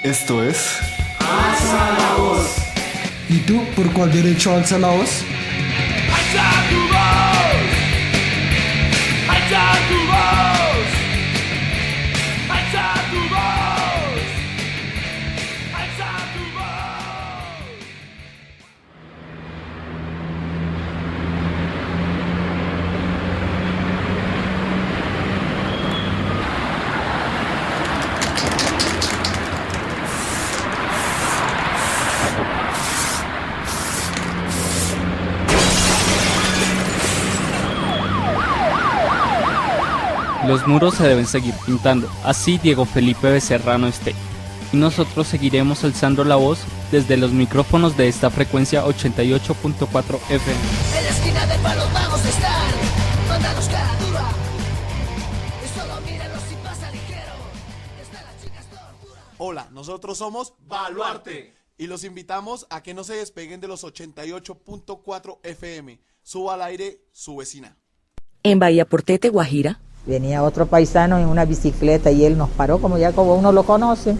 Esto es Alza la voz. ¿Y tú por cuál derecho alza la voz? Alza tu voz. Alza tu voz. Alza tu voz. Alza tu voz. Los muros se deben seguir pintando, así Diego Felipe Becerra no esté. Y nosotros seguiremos alzando la voz desde los micrófonos de esta frecuencia 88.4 FM. En la esquina del palo vamos a estar. Mándanos cara dura. Y solo míranos si pasa ligero. Están las chicas torturas. Hola, nosotros somos Baluarte. y los invitamos a que no se despeguen de los 88.4 FM. Suba al aire su vecina. En Bahía Portete, Guajira. Venía otro paisano en una bicicleta y él nos paró, como ya como uno lo conoce.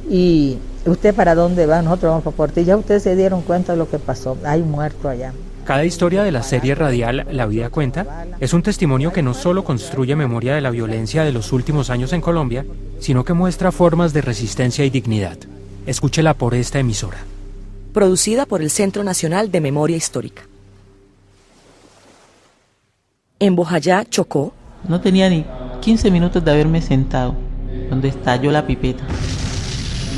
Y ¿usted para dónde va? Nosotros vamos para Portilla. Ustedes se dieron cuenta de lo que pasó. Hay muerto allá. Cada historia de la serie radial La Vida Cuenta es un testimonio que no solo construye memoria de la violencia de los últimos años en Colombia, sino que muestra formas de resistencia y dignidad. Escúchela por esta emisora. Producida por el Centro Nacional de Memoria Histórica. En Bojayá, Chocó. No tenía ni 15 minutos de haberme sentado, donde estalló la pipeta.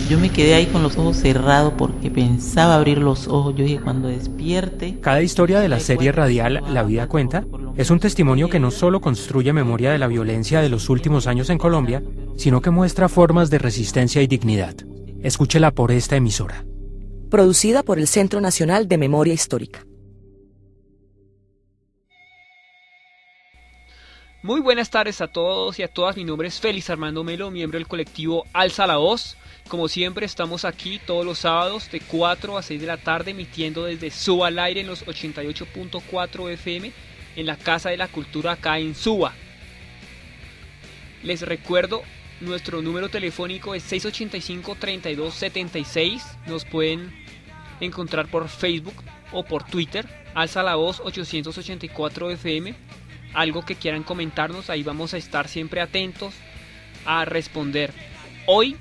Yo me quedé ahí con los ojos cerrados porque pensaba abrir los ojos. Yo dije, cuando despierte... Cada historia de la serie radial La Vida Cuenta es un testimonio que no solo construye memoria de la violencia de los últimos años en Colombia, sino que muestra formas de resistencia y dignidad. Escúchela por esta emisora. Producida por el Centro Nacional de Memoria Histórica. Muy buenas tardes a todos y a todas, mi nombre es Félix Armando Melo, miembro del colectivo Alza la Voz. Como siempre estamos aquí todos los sábados de 4 a 6 de la tarde emitiendo desde Suba al Aire en los 88.4 FM en la Casa de la Cultura acá en Suba. Les recuerdo, nuestro número telefónico es 685-3276, nos pueden encontrar por Facebook o por Twitter, Alza la Voz 884 FM. Algo que quieran comentarnos, ahí vamos a estar siempre atentos a responder. Hoy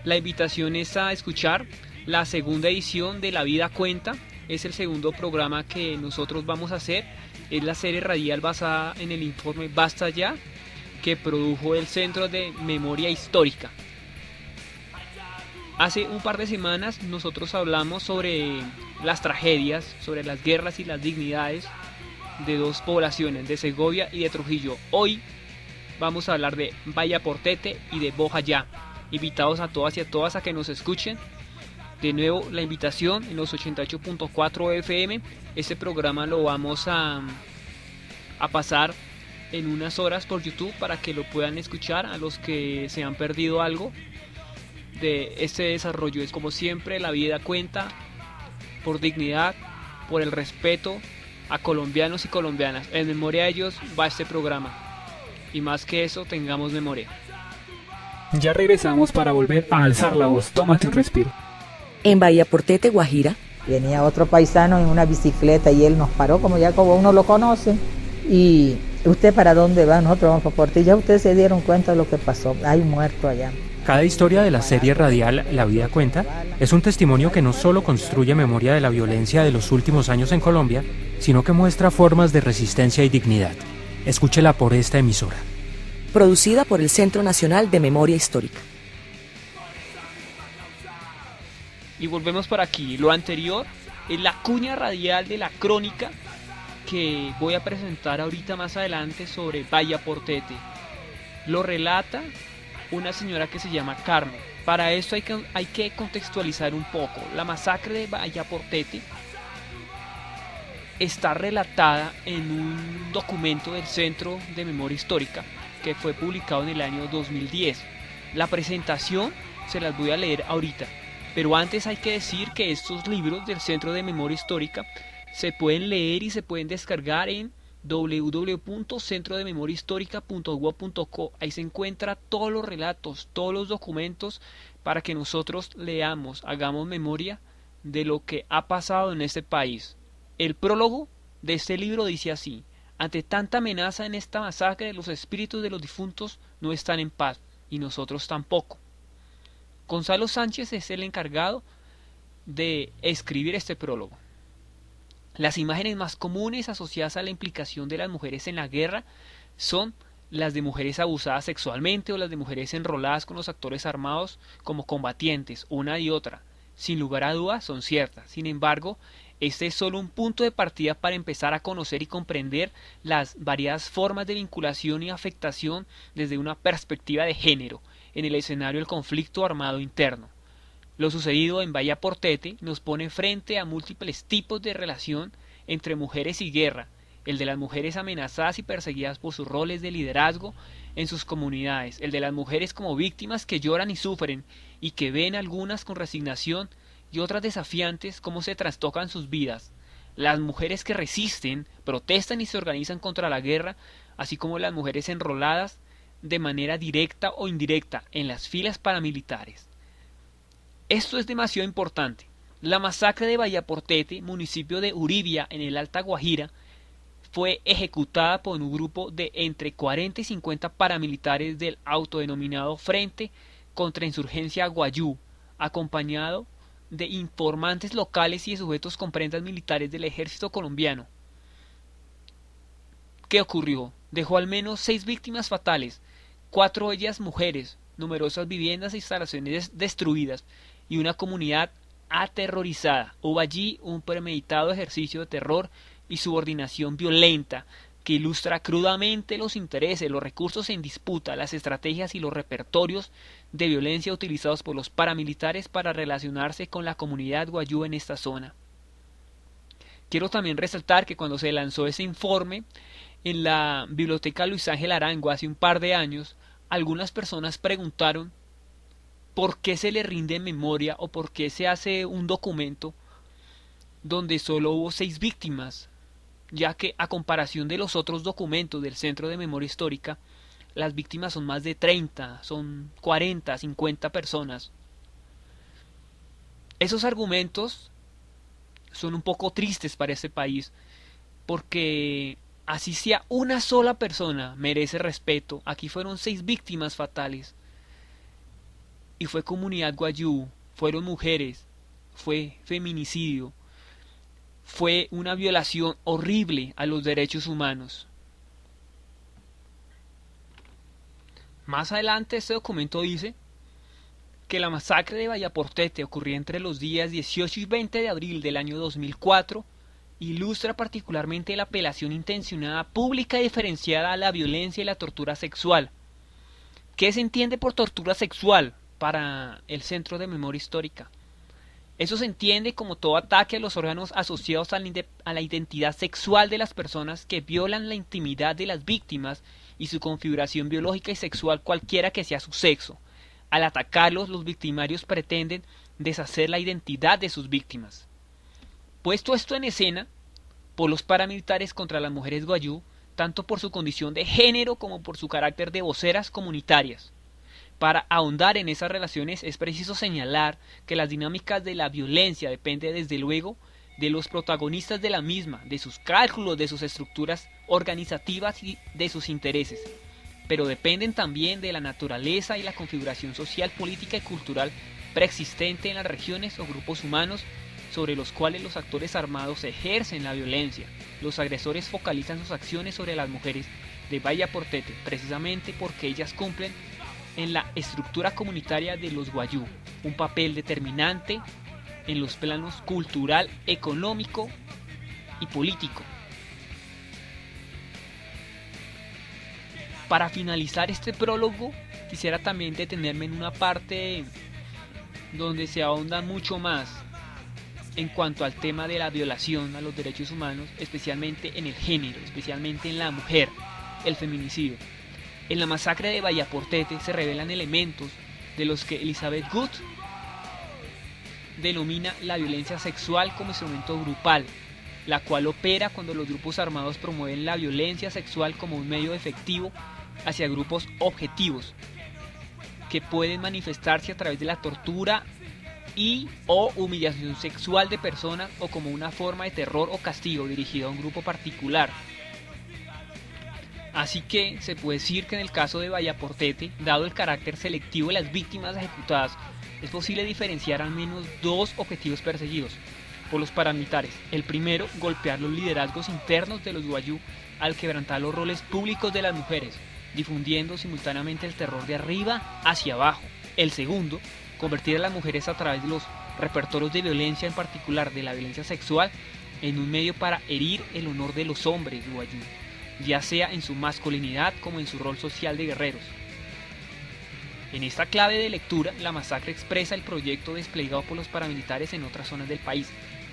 la invitación es a escuchar la segunda edición de La Vida Cuenta. Es el segundo programa que nosotros vamos a hacer. Es la serie radial basada en el informe Basta Ya, que produjo el Centro de Memoria Histórica. Hace un par de semanas nosotros hablamos sobre las tragedias, sobre las guerras y las dignidades de dos poblaciones, de Segovia y de Trujillo. Hoy vamos a hablar de Bahía Portete y de Bojayá. Invitados a todas y a todas a que nos escuchen. De nuevo la invitación en los 88.4 FM. Este programa lo vamos a pasar en unas horas por YouTube para que lo puedan escuchar a los que se han perdido algo de este desarrollo. Es como siempre, La Vida Cuenta, por dignidad, por el respeto a colombianos y colombianas. En memoria de ellos va este programa. Y más que eso, tengamos memoria. Ya regresamos para volver a alzar la voz. Tómate un respiro. En Bahía Portete, Guajira. Venía otro paisano en una bicicleta y él nos paró, como ya como uno lo conoce. Y ¿usted para dónde va? Nosotros vamos para Portilla. Ustedes se dieron cuenta de lo que pasó. Hay muerto allá. Cada historia de la serie radial La Vida Cuenta es un testimonio que no solo construye memoria de la violencia de los últimos años en Colombia, sino que muestra formas de resistencia y dignidad. Escúchela por esta emisora. Producida por el Centro Nacional de Memoria Histórica. Y volvemos por aquí. Lo anterior es la cuña radial de la crónica que voy a presentar ahorita más adelante sobre Bahía Portete. Lo relata una señora que se llama Carmen. Para esto hay que contextualizar un poco. La masacre de Bahía Portete está relatada en un documento del Centro de Memoria Histórica que fue publicado en el año 2010. La presentación se las voy a leer ahorita, pero antes hay que decir que estos libros del Centro de Memoria Histórica se pueden leer y se pueden descargar en www.centrodememoriahistórica.gov.co. Ahí se encuentran todos los relatos, todos los documentos para que nosotros leamos, hagamos memoria de lo que ha pasado en este país. El prólogo de este libro dice así: ante tanta amenaza en esta masacre, los espíritus de los difuntos no están en paz, y nosotros tampoco. Gonzalo Sánchez es el encargado de escribir este prólogo. Las imágenes más comunes asociadas a la implicación de las mujeres en la guerra son las de mujeres abusadas sexualmente o las de mujeres enroladas con los actores armados como combatientes. Una y otra, sin lugar a dudas, son ciertas. Sin embargo, este es solo un punto de partida para empezar a conocer y comprender las variadas formas de vinculación y afectación desde una perspectiva de género en el escenario del conflicto armado interno. Lo sucedido en Bahía Portete nos pone frente a múltiples tipos de relación entre mujeres y guerra, el de las mujeres amenazadas y perseguidas por sus roles de liderazgo en sus comunidades, el de las mujeres como víctimas que lloran y sufren y que ven algunas con resignación y otras desafiantes cómo se trastocan sus vidas, las mujeres que resisten, protestan y se organizan contra la guerra, así como las mujeres enroladas de manera directa o indirecta en las filas paramilitares. Esto es demasiado importante. La masacre de Bahía Portete, municipio de Uribia en el Alta Guajira, fue ejecutada por un grupo de entre 40 y 50 paramilitares del autodenominado Frente contra Insurgencia Guayú, acompañado de informantes locales y de sujetos con prendas militares del ejército colombiano. ¿Qué ocurrió? Dejó al menos 6 víctimas fatales, 4 de ellas mujeres, numerosas viviendas e instalaciones destruidas y una comunidad aterrorizada. Hubo allí un premeditado ejercicio de terror y subordinación violenta que ilustra crudamente los intereses, los recursos en disputa, las estrategias y los repertorios de violencia utilizados por los paramilitares para relacionarse con la comunidad guayú en esta zona. Quiero también resaltar que cuando se lanzó ese informe en la Biblioteca Luis Ángel Arango hace un par de años, algunas personas preguntaron por qué se le rinde memoria o por qué se hace un documento donde solo hubo 6 víctimas, ya que a comparación de los otros documentos del Centro de Memoria Histórica, las víctimas son más de 30, son 40, 50 personas. Esos argumentos son un poco tristes para este país, porque así sea una sola persona merece respeto. Aquí fueron 6 víctimas fatales, y fue comunidad guayú, fueron mujeres, fue feminicidio, fue una violación horrible a los derechos humanos. Más adelante este documento dice que la masacre de Bahía Portete ocurrió entre los días 18 y 20 de abril del año 2004, ilustra particularmente la apelación intencionada, pública y diferenciada a la violencia y la tortura sexual. ¿Qué se entiende por tortura sexual para el Centro de Memoria Histórica? Eso se entiende como todo ataque a los órganos asociados a la identidad sexual de las personas que violan la intimidad de las víctimas y su configuración biológica y sexual cualquiera que sea su sexo. Al atacarlos, los victimarios pretenden deshacer la identidad de sus víctimas. Puesto esto en escena por los paramilitares contra las mujeres guayú, tanto por su condición de género como por su carácter de voceras comunitarias. Para ahondar en esas relaciones es preciso señalar que las dinámicas de la violencia dependen desde luego de los protagonistas de la misma, de sus cálculos, de sus estructuras organizativas y de sus intereses, pero dependen también de la naturaleza y la configuración social, política y cultural preexistente en las regiones o grupos humanos sobre los cuales los actores armados ejercen la violencia. Los agresores focalizan sus acciones sobre las mujeres de Bahía Portete, precisamente porque ellas cumplen en la estructura comunitaria de los guayú un papel determinante en los planos cultural, económico y político. Para finalizar este prólogo, quisiera también detenerme en una parte donde se ahonda mucho más en cuanto al tema de la violación a los derechos humanos, especialmente en el género, especialmente en la mujer, el feminicidio. En la masacre de Bahía Portete se revelan elementos de los que Elizabeth Good denomina la violencia sexual como instrumento grupal, la cual opera cuando los grupos armados promueven la violencia sexual como un medio efectivo hacia grupos objetivos. que pueden manifestarse a través de la tortura y o humillación sexual de personas o como una forma de terror o castigo dirigido a un grupo particular. Así que se puede decir que en el caso de Vallaportete, dado el carácter selectivo de las víctimas ejecutadas, es posible diferenciar al menos dos objetivos perseguidos por los paramilitares. El primero, golpear los liderazgos internos de los guayú al quebrantar los roles públicos de las mujeres, difundiendo simultáneamente el terror de arriba hacia abajo. El segundo, convertir a las mujeres a través de los repertorios de violencia, en particular de la violencia sexual, en un medio para herir el honor de los hombres guayú, ya sea en su masculinidad como en su rol social de guerreros. En esta clave de lectura, la masacre expresa el proyecto desplegado por los paramilitares en otras zonas del país,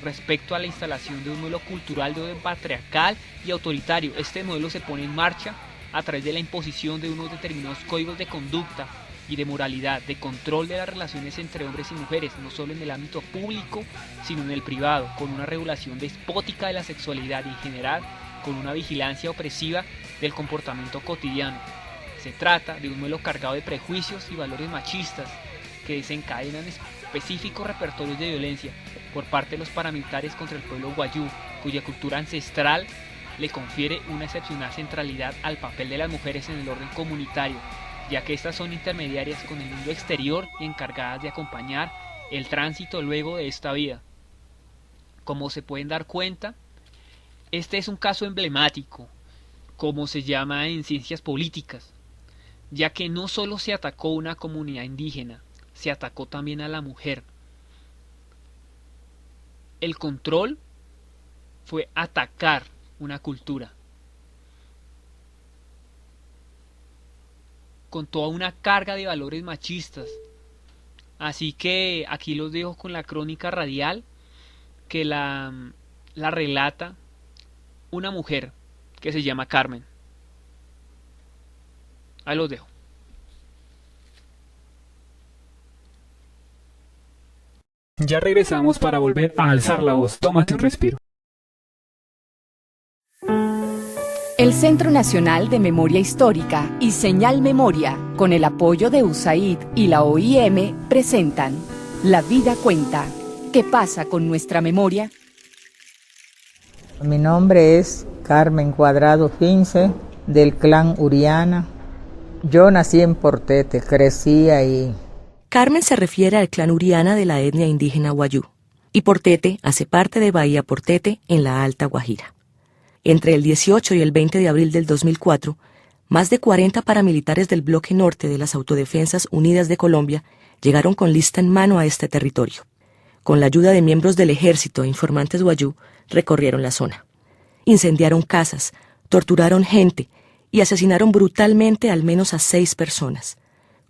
respecto a la instalación de un modelo cultural de orden patriarcal y autoritario. Este modelo se pone en marcha a través de la imposición de unos determinados códigos de conducta y de moralidad, de control de las relaciones entre hombres y mujeres, no solo en el ámbito público, sino en el privado, con una regulación despótica de la sexualidad y en general con una vigilancia opresiva del comportamiento cotidiano. Se trata de un modelo cargado de prejuicios y valores machistas que desencadenan específicos repertorios de violencia por parte de los paramilitares contra el pueblo guayú, cuya cultura ancestral le confiere una excepcional centralidad al papel de las mujeres en el orden comunitario, ya que estas son intermediarias con el mundo exterior y encargadas de acompañar el tránsito luego de esta vida. Como se pueden dar cuenta, este es un caso emblemático, como se llama en ciencias políticas, ya que no solo se atacó una comunidad indígena, se atacó también a la mujer. El control fue atacar una cultura, con toda una carga de valores machistas. Así que aquí los dejo con la crónica radial que la relata una mujer que se llama Carmen. Ahí los dejo. Ya regresamos para volver a alzar la voz. Tómate un respiro. El Centro Nacional de Memoria Histórica y Señal Memoria, con el apoyo de USAID y la OIM, presentan La Vida Cuenta. ¿Qué pasa con nuestra memoria? Mi nombre es Carmen Cuadrado Fince, del clan Uriana. Yo nací en Portete, crecí ahí. Carmen se refiere al clan Uriana de la etnia indígena Wayuu, y Portete hace parte de Bahía Portete en la Alta Guajira. Entre el 18 y el 20 de abril del 2004, más de 40 paramilitares del Bloque Norte de las Autodefensas Unidas de Colombia llegaron con lista en mano a este territorio. Con la ayuda de miembros del ejército e informantes Wayuu, recorrieron la zona. Incendiaron casas, torturaron gente y asesinaron brutalmente al menos a 6 personas.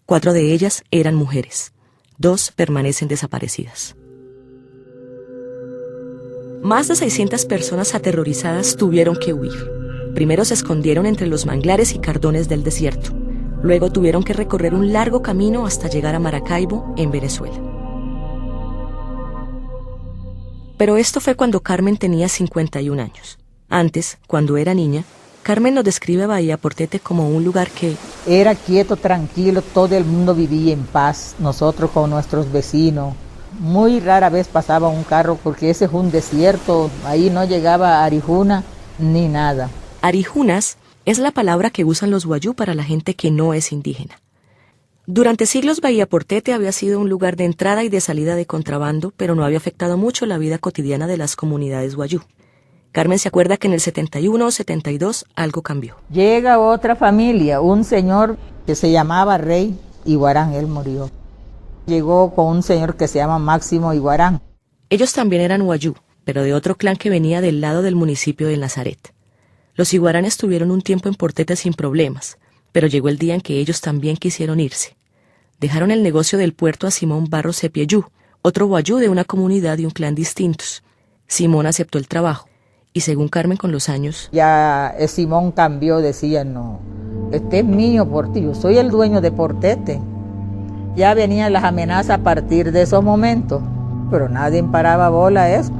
4 de ellas eran mujeres. 2 permanecen desaparecidas. Más de 600 personas aterrorizadas tuvieron que huir. Primero se escondieron entre los manglares y cardones del desierto. Luego tuvieron que recorrer un largo camino hasta llegar a Maracaibo, en Venezuela. Pero esto fue cuando Carmen tenía 51 años. Antes, cuando era niña, Carmen nos describe a Bahía Portete como un lugar que era quieto, tranquilo, todo el mundo vivía en paz, nosotros con nuestros vecinos. Muy rara vez pasaba un carro porque ese es un desierto, ahí no llegaba arijuna ni nada. Arijunas es la palabra que usan los Wayuu para la gente que no es indígena. Durante siglos Bahía Portete había sido un lugar de entrada y de salida de contrabando, pero no había afectado mucho la vida cotidiana de las comunidades Wayuu. Carmen se acuerda que en el 71 o 72 algo cambió. Llega otra familia, un señor que se llamaba Rey Iguarán, él murió. Llegó con un señor que se llama Máximo Iguarán. Ellos también eran Wayuu, pero de otro clan que venía del lado del municipio de Nazaret. Los Iguarán estuvieron un tiempo en Portete sin problemas, pero llegó el día en que ellos también quisieron irse. Dejaron el negocio del puerto a Simón Barros Sepieyú, otro Wayuu de una comunidad y un clan distintos. Simón aceptó el trabajo, y según Carmen con los años... Ya Simón cambió, decía, no, este es mío por ti, yo soy el dueño de Portete. Ya venían las amenazas a partir de esos momentos, pero nadie paraba bola a eso.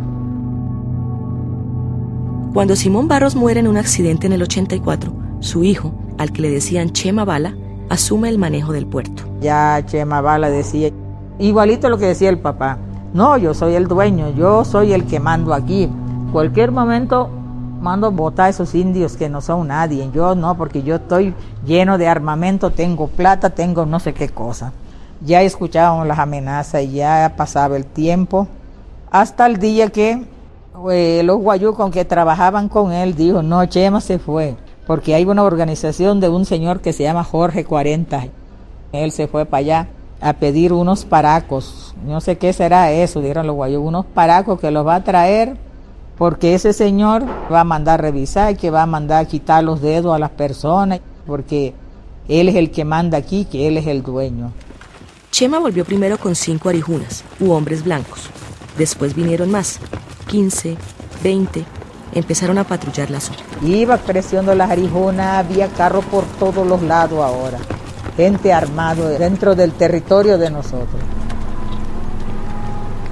Cuando Simón Barros muere en un accidente en el 84, su hijo, al que le decían Chema Bala, asume el manejo del puerto. Ya Chema Bala decía, igualito lo que decía el papá, no, yo soy el dueño, yo soy el que mando aquí. Cualquier momento mando botar a esos indios que no son nadie, yo no, porque yo estoy lleno de armamento, tengo plata, tengo no sé qué cosa. Ya escuchábamos las amenazas y ya pasaba el tiempo, hasta el día que los guayú con que trabajaban con él dijo, no, Chema se fue, porque hay una organización de un señor que se llama Jorge 40. Él se fue para allá a pedir unos paracos, no sé qué será eso, dijeron los guayú, unos paracos que los va a traer, porque ese señor va a mandar revisar, que va a mandar quitar los dedos a las personas, porque él es el que manda aquí, que él es el dueño. Chema volvió primero con 5 arijunas, u hombres blancos. Después vinieron más, 15, 20, empezaron a patrullar la zona. Iba creciendo las arijunas, había carros por todos los lados ahora, gente armada dentro del territorio de nosotros.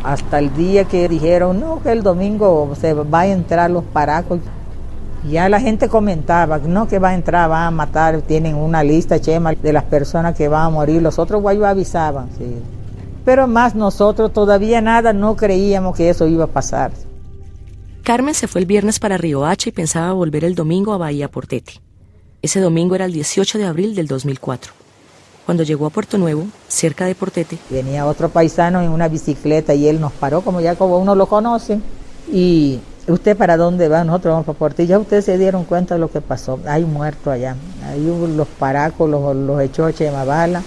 Hasta el día que dijeron, no, que el domingo se va a entrar los paracos. Ya la gente comentaba, no, que va a entrar, van a matar, tienen una lista, Chema, de las personas que van a morir. Los otros guayú avisaban, sí. Pero más nosotros todavía nada, no creíamos que eso iba a pasar. Carmen se fue el viernes para Riohacha y pensaba volver el domingo a Bahía Portete. Ese domingo era el 18 de abril del 2004. Cuando llegó a Puerto Nuevo, cerca de Portete, venía otro paisano en una bicicleta y él nos paró, como uno lo conoce, y ¿usted para dónde va? Nosotros vamos para Portete. Ya ustedes se dieron cuenta de lo que pasó. Hay muertos allá, ahí los paracos, los echó Chema Bala.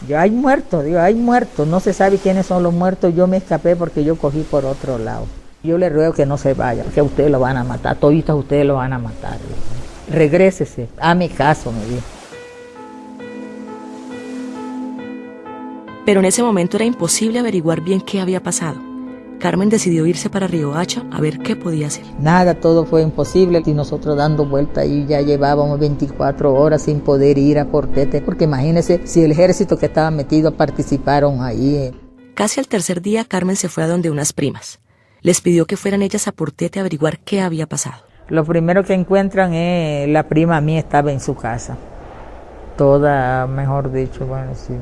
Yo, hay muertos, no se sabe quiénes son los muertos. Yo me escapé porque yo cogí por otro lado. Yo le ruego que no se vaya, que a ustedes lo van a matar, toditos ustedes lo van a matar. Regrésese, a mi caso, me dijo. Pero en ese momento era imposible averiguar bien qué había pasado. Carmen decidió irse para Riohacha a ver qué podía hacer. Nada, todo fue imposible y nosotros dando vuelta ahí ya llevábamos 24 horas sin poder ir a Portete, porque imagínense si el ejército que estaba metido participaron ahí. Casi al tercer día Carmen se fue a donde unas primas. Les pidió que fueran ellas a Portete a averiguar qué había pasado. Lo primero que encuentran es la prima mía estaba en su casa. Toda, mejor dicho, bueno, sí.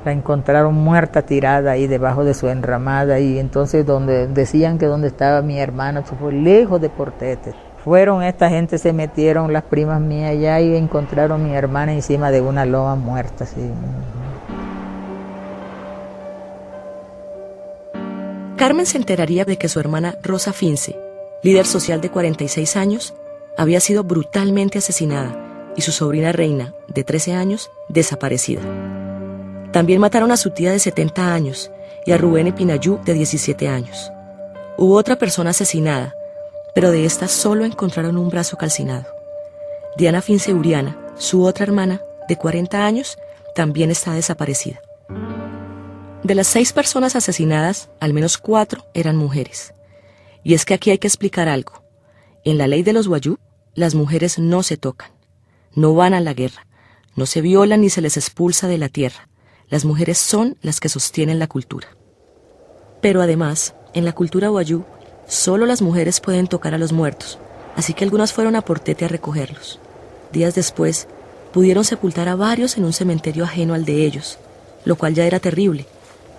La encontraron muerta tirada ahí debajo de su enramada y entonces donde decían que donde estaba mi hermana, eso fue lejos de Portete. Fueron esta gente, se metieron las primas mías allá y encontraron a mi hermana encima de una loma muerta. Sí. Carmen se enteraría de que su hermana Rosa Fince, líder social de 46 años, había sido brutalmente asesinada y su sobrina Reina, de 13 años, desaparecida. También mataron a su tía de 70 años y a Rubén Epinayú, de 17 años. Hubo otra persona asesinada, pero de esta solo encontraron un brazo calcinado. Diana Fince Uriana, su otra hermana, de 40 años, también está desaparecida. De las 6 personas asesinadas, al menos 4 eran mujeres. Y es que aquí hay que explicar algo. En la ley de los guayú, las mujeres no se tocan, no van a la guerra, no se violan ni se les expulsa de la tierra. Las mujeres son las que sostienen la cultura. Pero además, en la cultura guayú, solo las mujeres pueden tocar a los muertos, así que algunas fueron a Portete a recogerlos. Días después, pudieron sepultar a varios en un cementerio ajeno al de ellos, lo cual ya era terrible,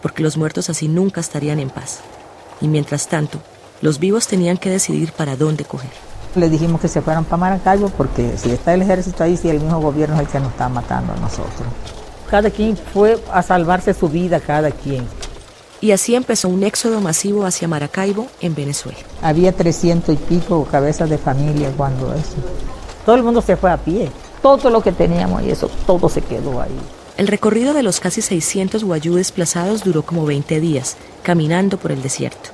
porque los muertos así nunca estarían en paz. Y mientras tanto, los vivos tenían que decidir para dónde coger. Le dijimos que se fueran para Maracaibo, porque si está el ejército ahí, si el mismo gobierno es el que nos está matando a nosotros. Cada quien fue a salvarse su vida, cada quien. Y así empezó un éxodo masivo hacia Maracaibo, en Venezuela. Había 300 y pico cabezas de familia cuando eso. Todo el mundo se fue a pie. Todo lo que teníamos y eso, todo se quedó ahí. El recorrido de los casi 600 guayú desplazados duró como 20 días, caminando por el desierto.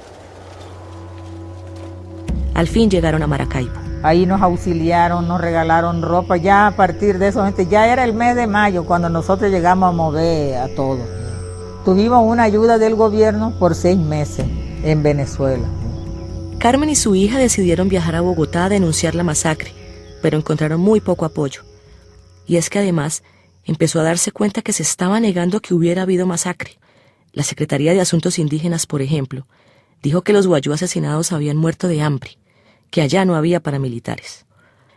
Al fin llegaron a Maracaibo. Ahí nos auxiliaron, nos regalaron ropa. Ya a partir de eso, gente, ya era el mes de mayo cuando nosotros llegamos a mover a todo. Tuvimos una ayuda del gobierno por 6 meses en Venezuela. Carmen y su hija decidieron viajar a Bogotá a denunciar la masacre, pero encontraron muy poco apoyo. Y es que además empezó a darse cuenta que se estaba negando que hubiera habido masacre. La Secretaría de Asuntos Indígenas, por ejemplo, dijo que los guayú asesinados habían muerto de hambre, que allá no había paramilitares.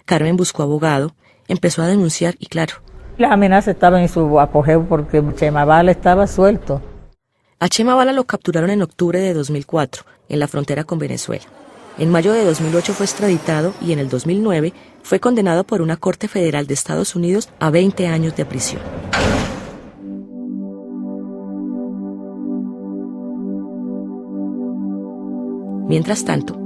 Carmen buscó abogado, empezó a denunciar y claro, La amenaza estaba en su apogeo porque Chema Bala estaba suelto. A Chema Bala lo capturaron en octubre de 2004, en la frontera con Venezuela. En mayo de 2008 fue extraditado y en el 2009 fue condenado por una corte federal de Estados Unidos a 20 años de prisión. Mientras tanto,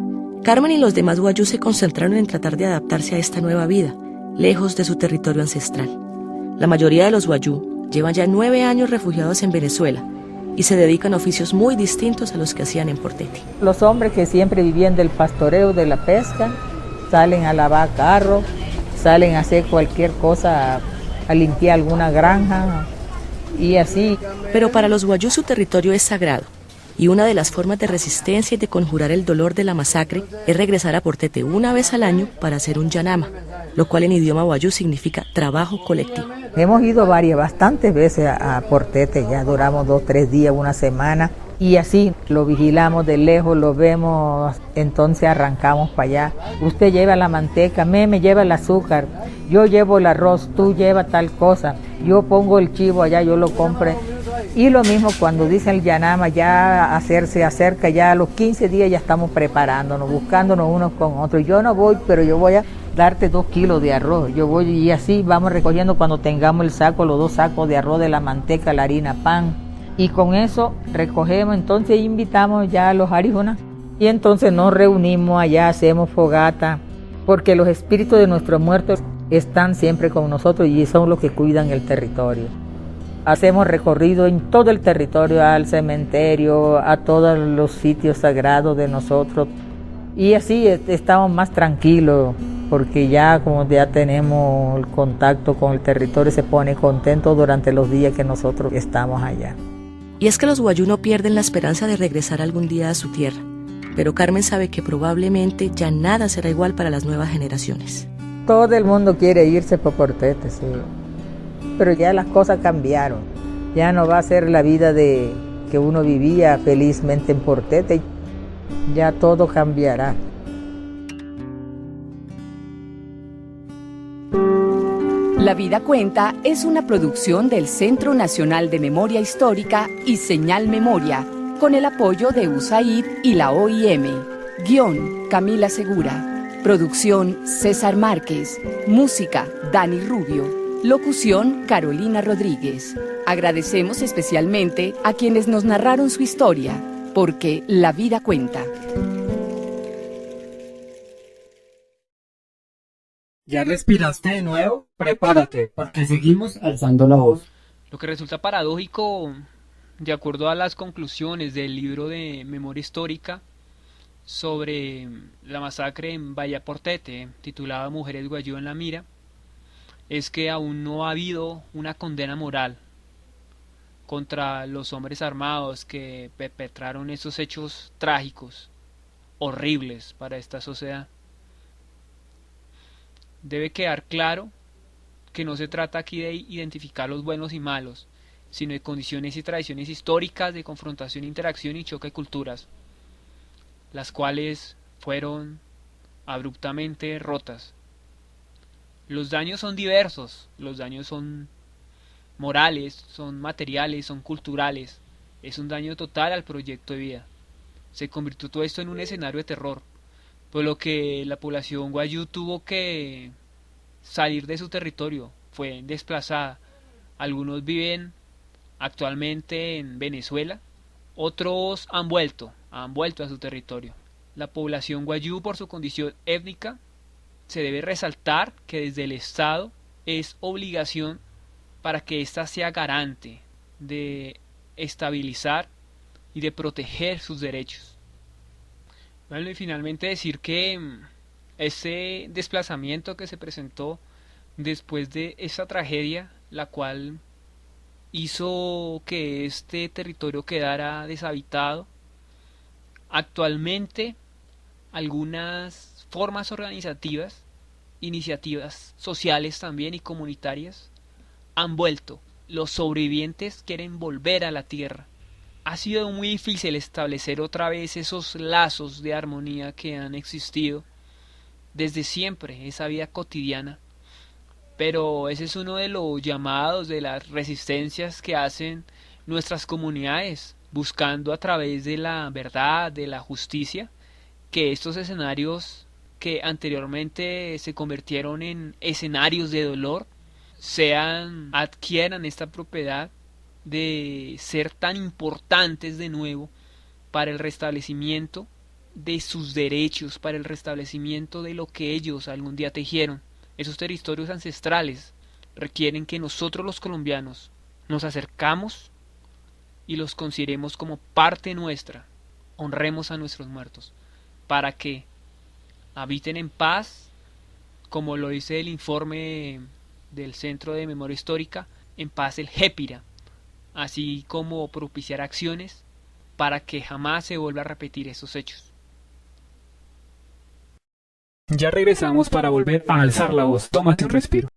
Carmen y los demás wayú se concentraron en tratar de adaptarse a esta nueva vida, lejos de su territorio ancestral. La mayoría de los wayú llevan ya 9 años refugiados en Venezuela y se dedican a oficios muy distintos a los que hacían en Portete. Los hombres que siempre vivían del pastoreo, de la pesca, salen a lavar carros, salen a hacer cualquier cosa, a limpiar alguna granja y así. Pero para los wayú su territorio es sagrado y una de las formas de resistencia y de conjurar el dolor de la masacre es regresar a Portete una vez al año para hacer un yanama, lo cual en idioma wayú significa trabajo colectivo. Hemos ido bastantes veces a Portete, ya duramos 2, 3 días, una semana, y así lo vigilamos de lejos, lo vemos, entonces arrancamos para allá. Usted lleva la manteca, me lleva el azúcar, yo llevo el arroz, tú llevas tal cosa, yo pongo el chivo allá, yo lo compro. Y lo mismo cuando dice el yanama, ya se acerca, ya a los 15 días ya estamos preparándonos, buscándonos unos con otros. Yo no voy, pero yo voy a darte 2 kilos de arroz. Yo voy y así vamos recogiendo cuando tengamos el saco, los 2 sacos de arroz, de la manteca, la harina, pan. Y con eso recogemos, entonces invitamos ya a los arijunas. Y entonces nos reunimos allá, hacemos fogata, porque los espíritus de nuestros muertos están siempre con nosotros y son los que cuidan el territorio. Hacemos recorrido en todo el territorio, al cementerio, a todos los sitios sagrados de nosotros. Y así estamos más tranquilos, porque ya como ya tenemos el contacto con el territorio, se pone contento durante los días que nosotros estamos allá. Y es que los wayú no pierden la esperanza de regresar algún día a su tierra, pero Carmen sabe que probablemente ya nada será igual para las nuevas generaciones. Todo el mundo quiere irse por Portete, sí. Pero ya las cosas cambiaron, ya no va a ser la vida de que uno vivía felizmente en Portete, ya todo cambiará. La Vida Cuenta es una producción del Centro Nacional de Memoria Histórica y Señal Memoria, con el apoyo de USAID y la OIM. Guión, Camila Segura. Producción, César Márquez. Música, Dani Rubio. Locución, Carolina Rodríguez. Agradecemos especialmente a quienes nos narraron su historia, porque la vida cuenta. ¿Ya respiraste de nuevo? Prepárate, porque seguimos alzando la voz. Lo que resulta paradójico, de acuerdo a las conclusiones del libro de Memoria Histórica sobre la masacre en Bahía Portete, titulada Mujeres Wayú en la Mira, es que aún no ha habido una condena moral contra los hombres armados que perpetraron esos hechos trágicos, horribles para esta sociedad. Debe quedar claro que no se trata aquí de identificar los buenos y malos, sino de condiciones y tradiciones históricas de confrontación, interacción y choque de culturas, las cuales fueron abruptamente rotas. Los daños son diversos, los daños son morales, son materiales, son culturales. Es un daño total al proyecto de vida. Se convirtió todo esto en un escenario de terror, por lo que la población wayú tuvo que salir de su territorio, fue desplazada. Algunos viven actualmente en Venezuela, otros han vuelto a su territorio. La población wayú, por su condición étnica, se debe resaltar que desde el Estado es obligación para que ésta sea garante de estabilizar y de proteger sus derechos. Bueno, y finalmente decir que ese desplazamiento que se presentó después de esa tragedia, la cual hizo que este territorio quedara deshabitado, actualmente algunas formas organizativas, iniciativas sociales también y comunitarias han vuelto. Los sobrevivientes quieren volver a la tierra. Ha sido muy difícil establecer otra vez esos lazos de armonía que han existido desde siempre, esa vida cotidiana. Pero ese es uno de los llamados, de las resistencias que hacen nuestras comunidades, buscando a través de la verdad, de la justicia, que estos escenarios que anteriormente se convirtieron en escenarios de dolor, adquieran esta propiedad de ser tan importantes de nuevo para el restablecimiento de sus derechos, para el restablecimiento de lo que ellos algún día tejieron. Esos territorios ancestrales requieren que nosotros los colombianos nos acercamos y los consideremos como parte nuestra, honremos a nuestros muertos, para que habiten en paz, como lo dice el informe del Centro de Memoria Histórica, en paz el Gépira, así como propiciar acciones para que jamás se vuelva a repetir esos hechos. Ya regresamos para volver a alzar la voz. Tómate un respiro.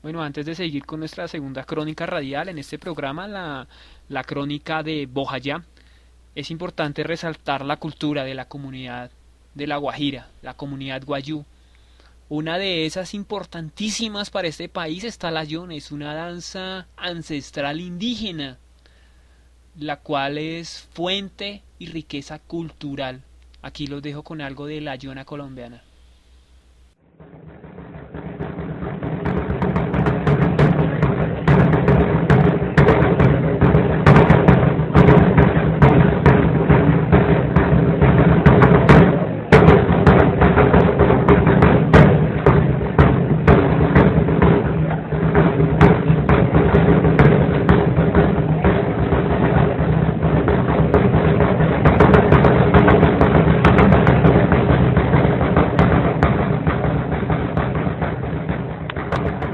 Bueno, antes de seguir con nuestra segunda crónica radial en este programa, la crónica de Bojayá, es importante resaltar la cultura de la comunidad de La Guajira, la comunidad guayú. Una de esas importantísimas para este país está la Yona, es una danza ancestral indígena, la cual es fuente y riqueza cultural. Aquí los dejo con algo de la Yona colombiana.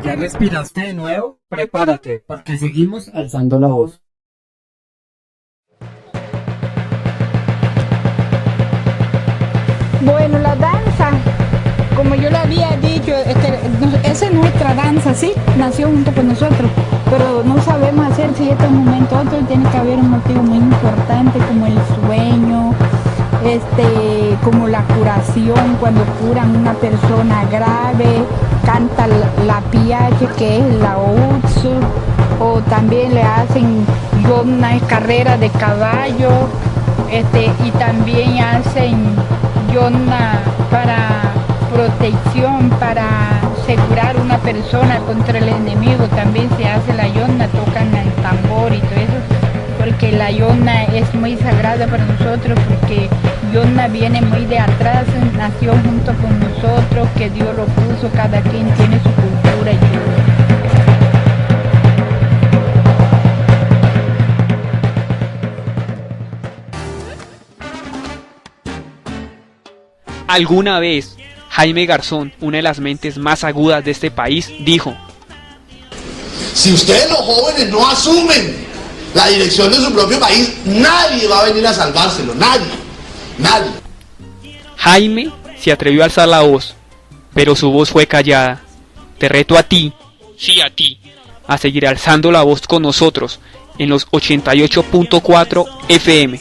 ¿Ya respiraste de nuevo? Prepárate, porque seguimos alzando la voz. Bueno, la danza, como yo le había dicho, esa es nuestra danza, sí, nació junto con nosotros, pero no sabemos hacer si este es un momento otro, tiene que haber un motivo muy importante como el sueño, como la curación, cuando curan una persona grave, canta la piache, que es la utsu, o también le hacen una carrera de caballo, y también hacen yona para protección, para asegurar una persona contra el enemigo, también se hace la yona, tocan el tambor y todo eso, porque la yona es muy sagrada para nosotros, porque yona viene muy de atrás, nació junto con nosotros, que Dios lo puso, cada quien tiene su cultura y todo. Alguna vez, Jaime Garzón, una de las mentes más agudas de este país, dijo: si ustedes los jóvenes no asumen la dirección de su propio país, nadie va a venir a salvárselo, nadie. Jaime se atrevió a alzar la voz, pero su voz fue callada. Te reto a ti, sí a ti, a seguir alzando la voz con nosotros en los 88.4 FM.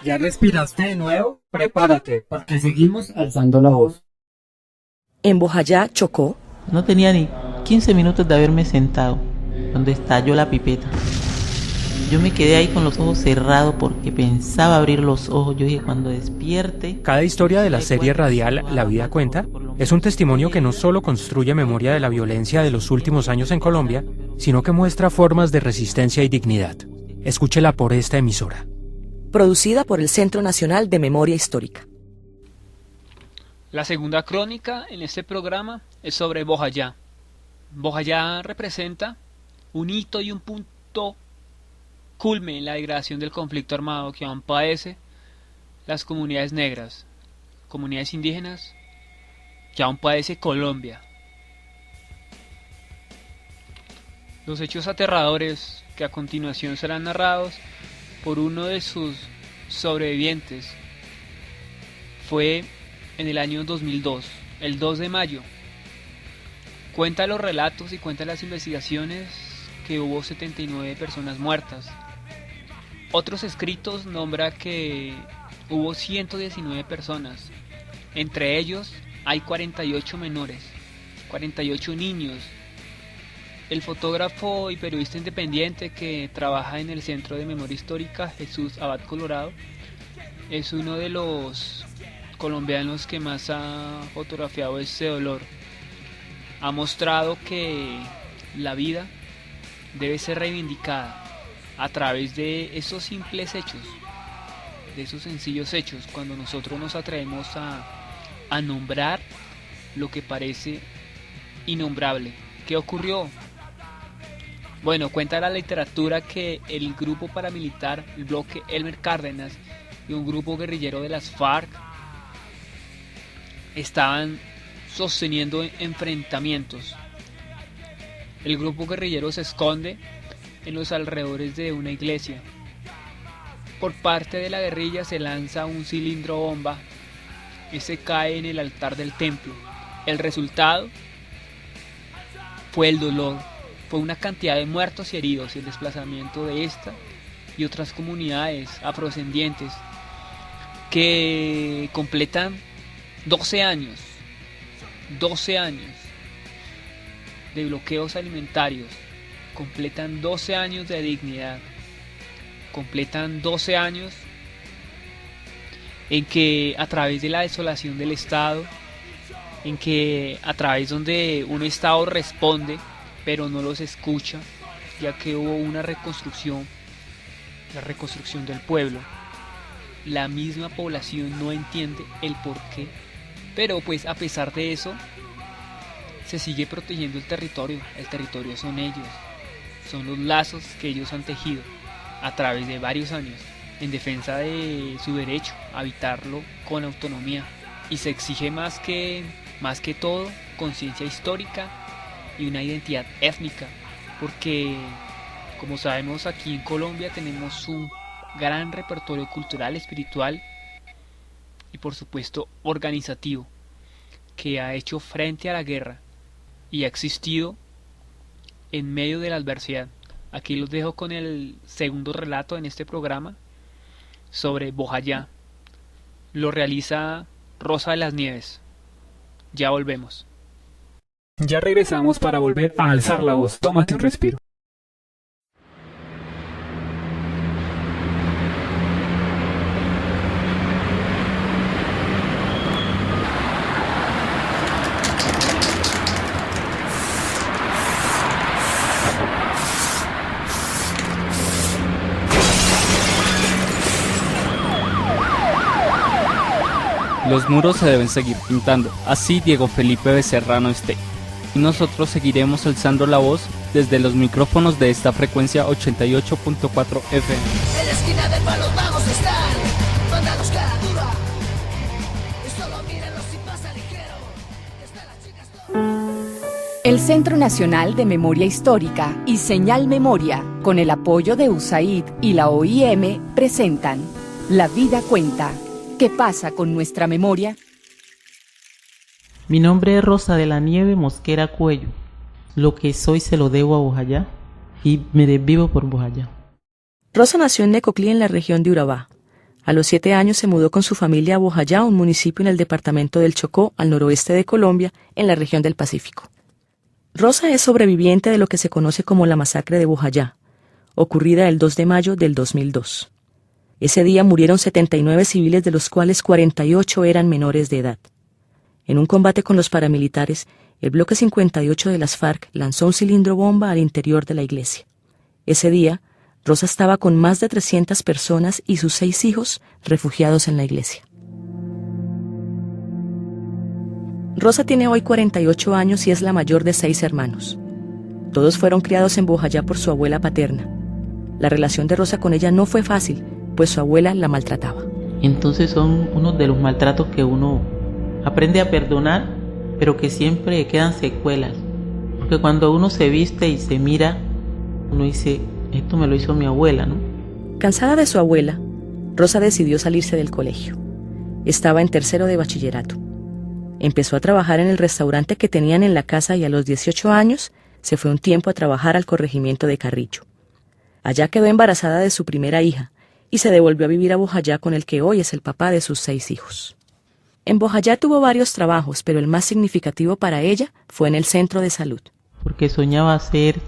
¿Ya respiraste de nuevo? Prepárate, porque seguimos alzando la voz. En Bojayá, Chocó. No tenía ni 15 minutos de haberme sentado, donde estalló la pipeta. Yo me quedé ahí con los ojos cerrados porque pensaba abrir los ojos. Yo dije, cuando despierte... Cada historia de la serie radial La Vida Cuenta es un testimonio que no solo construye memoria de la violencia de los últimos años en Colombia, sino que muestra formas de resistencia y dignidad. Escúchela por esta emisora. Producida por el Centro Nacional de Memoria Histórica. La segunda crónica en este programa es sobre Bojayá. Bojayá representa un hito y un punto culme en la degradación del conflicto armado que aún padece las comunidades negras, comunidades indígenas, que aún padece Colombia. Los hechos aterradores que a continuación serán narrados por uno de sus sobrevivientes fue en el año 2002, el 2 de mayo. Cuenta los relatos y cuenta las investigaciones que hubo 79 personas muertas. Otros escritos nombra que hubo 119 personas, entre ellos hay 48 menores, 48 niños. El fotógrafo y periodista independiente que trabaja en el Centro de Memoria Histórica, Jesús Abad Colorado, es uno de los colombianos que más ha fotografiado este dolor. Ha mostrado que la vida debe ser reivindicada a través de esos simples hechos, de esos sencillos hechos, cuando nosotros nos atrevemos a nombrar lo que parece innombrable. ¿Qué ocurrió? Bueno, cuenta la literatura que el grupo paramilitar, el bloque Elmer Cárdenas y un grupo guerrillero de las FARC estaban sosteniendo enfrentamientos. El grupo guerrillero se esconde en los alrededores de una iglesia. Por parte de la guerrilla se lanza un cilindro bomba. Ese cae en el altar del templo. El resultado fue el dolor, fue una cantidad de muertos y heridos y el desplazamiento de esta y otras comunidades afrodescendientes que completan 12 años de bloqueos alimentarios, completan 12 años de dignidad, completan 12 años en que a través de la desolación del Estado, en que a través donde un Estado responde pero no los escucha, ya que hubo una reconstrucción, la reconstrucción del pueblo, la misma población no entiende el porqué, pero pues a pesar de eso se sigue protegiendo el territorio son ellos, son los lazos que ellos han tejido a través de varios años en defensa de su derecho a habitarlo con autonomía, y se exige más que todo conciencia histórica y una identidad étnica, porque como sabemos aquí en Colombia tenemos un gran repertorio cultural, espiritual y por supuesto organizativo que ha hecho frente a la guerra y ha existido en medio de la adversidad. Aquí los dejo con el segundo relato en este programa sobre Bojayá. Lo realiza Rosa de las Nieves. Ya volvemos. Ya regresamos para volver a alzar la voz. Tómate un respiro. Los muros se deben seguir pintando, así Diego Felipe Becerrano esté. Y nosotros seguiremos alzando la voz desde los micrófonos de esta frecuencia 88.4 FM. En la esquina del palo vamos a estar, mandados cara dura. Y solo mírenlos si pasa ligero. Están las chicas todas. El Centro Nacional de Memoria Histórica y Señal Memoria, con el apoyo de USAID y la OIM, presentan La Vida Cuenta. ¿Qué pasa con nuestra memoria? Mi nombre es Rosa de la Nieve Mosquera Cuello. Lo que soy se lo debo a Bojayá y me desvivo por Bojayá. Rosa nació en Necoclí, en la región de Urabá. A los 7 años se mudó con su familia a Bojayá, un municipio en el departamento del Chocó, al noroeste de Colombia, en la región del Pacífico. Rosa es sobreviviente de lo que se conoce como la masacre de Bojayá, ocurrida el 2 de mayo del 2002. Ese día murieron 79 civiles, de los cuales 48 eran menores de edad. En un combate con los paramilitares, el bloque 58 de las FARC lanzó un cilindro bomba al interior de la iglesia. Ese día, Rosa estaba con más de 300 personas y sus 6 hijos refugiados en la iglesia. Rosa tiene hoy 48 años y es la mayor de 6 hermanos. Todos fueron criados en Bojayá por su abuela paterna. La relación de Rosa con ella no fue fácil, pues su abuela la maltrataba. Entonces son unos de los maltratos que uno aprende a perdonar, pero que siempre quedan secuelas. Porque cuando uno se viste y se mira, uno dice, esto me lo hizo mi abuela, ¿no? Cansada de su abuela, Rosa decidió salirse del colegio. Estaba en tercero de bachillerato. Empezó a trabajar en el restaurante que tenían en la casa y a los 18 años se fue un tiempo a trabajar al corregimiento de Carrillo. Allá quedó embarazada de su primera hija y se devolvió a vivir a Bojayá, con el que hoy es el papá de sus 6 hijos. En Bojayá tuvo varios trabajos, pero el más significativo para ella fue en el centro de salud. Porque soñaba ser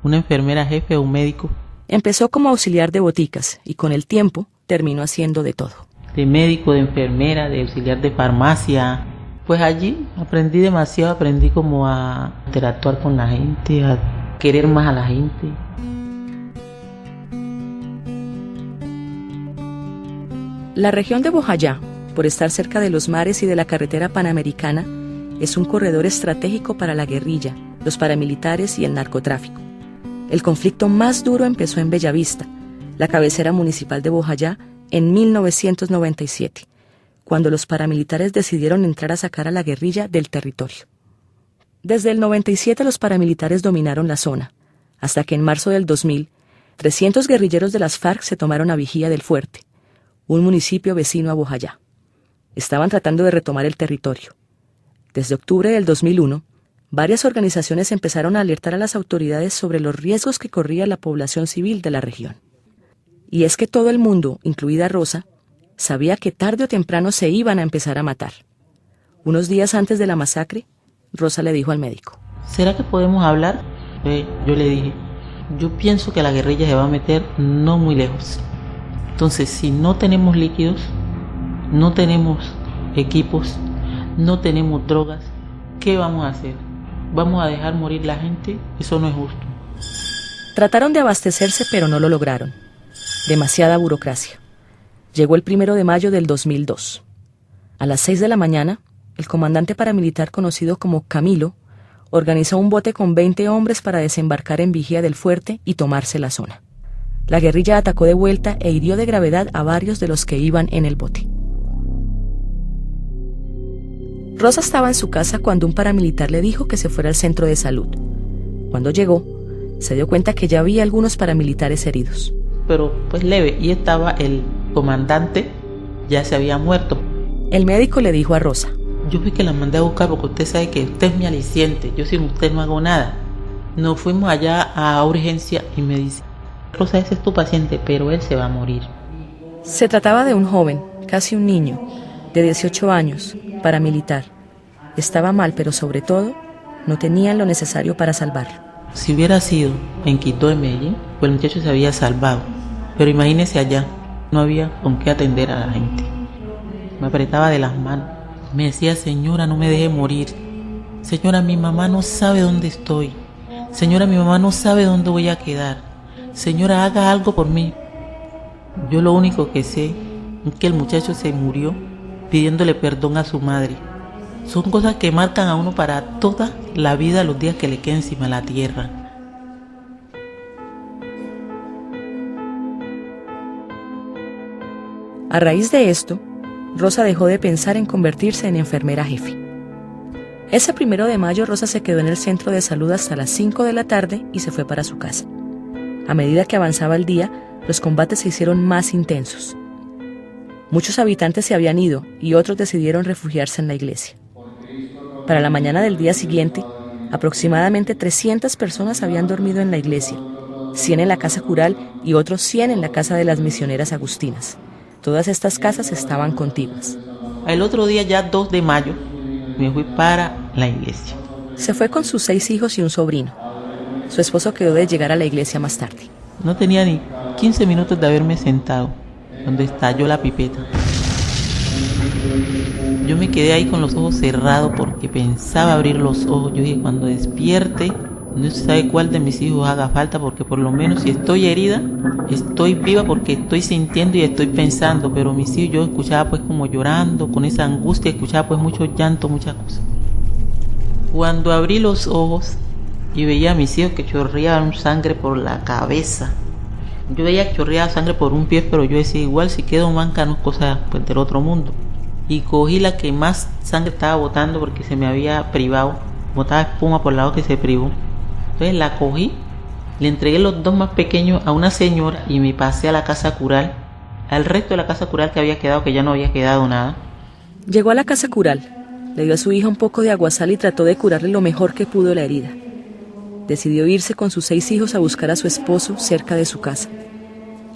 una enfermera jefe o un médico. Empezó como auxiliar de boticas y con el tiempo terminó haciendo de todo. De médico, de enfermera, de auxiliar de farmacia. Pues allí aprendí demasiado, aprendí como a interactuar con la gente, a querer más a la gente. La región de Bojayá, por estar cerca de los mares y de la carretera panamericana, es un corredor estratégico para la guerrilla, los paramilitares y el narcotráfico. El conflicto más duro empezó en Bellavista, la cabecera municipal de Bojayá, en 1997, cuando los paramilitares decidieron entrar a sacar a la guerrilla del territorio. Desde el 97 los paramilitares dominaron la zona, hasta que en marzo del 2000, 300 guerrilleros de las FARC se tomaron a Vigía del Fuerte, un municipio vecino a Bojayá. Estaban tratando de retomar el territorio. Desde octubre del 2001, varias organizaciones empezaron a alertar a las autoridades sobre los riesgos que corría la población civil de la región. Y es que todo el mundo, incluida Rosa, sabía que tarde o temprano se iban a empezar a matar. Unos días antes de la masacre, Rosa le dijo al médico: ¿será que podemos hablar? Yo le dije, yo pienso que la guerrilla se va a meter no muy lejos. Entonces, si no tenemos líquidos, no tenemos equipos, no tenemos drogas, ¿qué vamos a hacer? ¿Vamos a dejar morir la gente? Eso no es justo. Trataron de abastecerse, pero no lo lograron. Demasiada burocracia. Llegó el 1 de mayo del 2002. A las 6 de la mañana, el comandante paramilitar conocido como Camilo organizó un bote con 20 hombres para desembarcar en Vigía del Fuerte y tomarse la zona. La guerrilla atacó de vuelta e hirió de gravedad a varios de los que iban en el bote. Rosa estaba en su casa cuando un paramilitar le dijo que se fuera al centro de salud. Cuando llegó, se dio cuenta que ya había algunos paramilitares heridos. Pero pues leve, y estaba el comandante, ya se había muerto. El médico le dijo a Rosa: yo fui que la mandé a buscar porque usted sabe que usted es mi aliciente, yo sin usted no hago nada. Nos fuimos allá a urgencia y me dice: Rosa, ese es tu paciente, pero él se va a morir. Se trataba de un joven, casi un niño, de 18 años, paramilitar. Estaba mal, pero sobre todo, no tenían lo necesario para salvarlo. Si hubiera sido en Quito, en Medellín, pues el muchacho se había salvado. Pero imagínese allá, no había con qué atender a la gente. Me apretaba de las manos. Me decía: señora, no me deje morir. Señora, mi mamá no sabe dónde estoy. Señora, mi mamá no sabe dónde voy a quedar. Señora, haga algo por mí. Yo lo único que sé es que el muchacho se murió pidiéndole perdón a su madre. Son cosas que marcan a uno para toda la vida, los días que le queden encima de la tierra. A raíz de esto, Rosa dejó de pensar en convertirse en enfermera jefe. Ese 1 de mayo, Rosa se quedó en el centro de salud hasta las 5 de la tarde y se fue para su casa. A medida que avanzaba el día, los combates se hicieron más intensos. Muchos habitantes se habían ido y otros decidieron refugiarse en la iglesia. Para la mañana del día siguiente, aproximadamente 300 personas habían dormido en la iglesia, 100 en la casa cural y otros 100 en la casa de las misioneras agustinas. Todas estas casas estaban contiguas. El otro día, ya 2 de mayo, me fui para la iglesia. Se fue con sus 6 hijos y un sobrino. Su esposo quedó de llegar a la iglesia más tarde. No tenía ni 15 minutos de haberme sentado cuando estalló la pipeta. Yo me quedé ahí con los ojos cerrados porque pensaba abrir los ojos. Yo dije, cuando despierte, no se sabe cuál de mis hijos haga falta, porque por lo menos si estoy herida, estoy viva porque estoy sintiendo y estoy pensando. Pero mis hijos, yo escuchaba pues como llorando, con esa angustia, escuchaba pues mucho llanto, muchas cosas. Cuando abrí los ojos y veía a mis hijos que chorreaban sangre por la cabeza, yo veía que chorreaba sangre por un pie, pero yo decía, igual si quedo manca no es cosa pues del otro mundo. Y cogí la que más sangre estaba botando porque se me había privado, botaba espuma por el lado que se privó. Entonces la cogí, le entregué los 2 más pequeños a una señora y me pasé a la casa cural, al resto de la casa cural que había quedado, que ya no había quedado nada. Llegó a la casa cural, le dio a su hija un poco de aguasal y trató de curarle lo mejor que pudo la herida. Decidió irse con sus 6 hijos a buscar a su esposo cerca de su casa.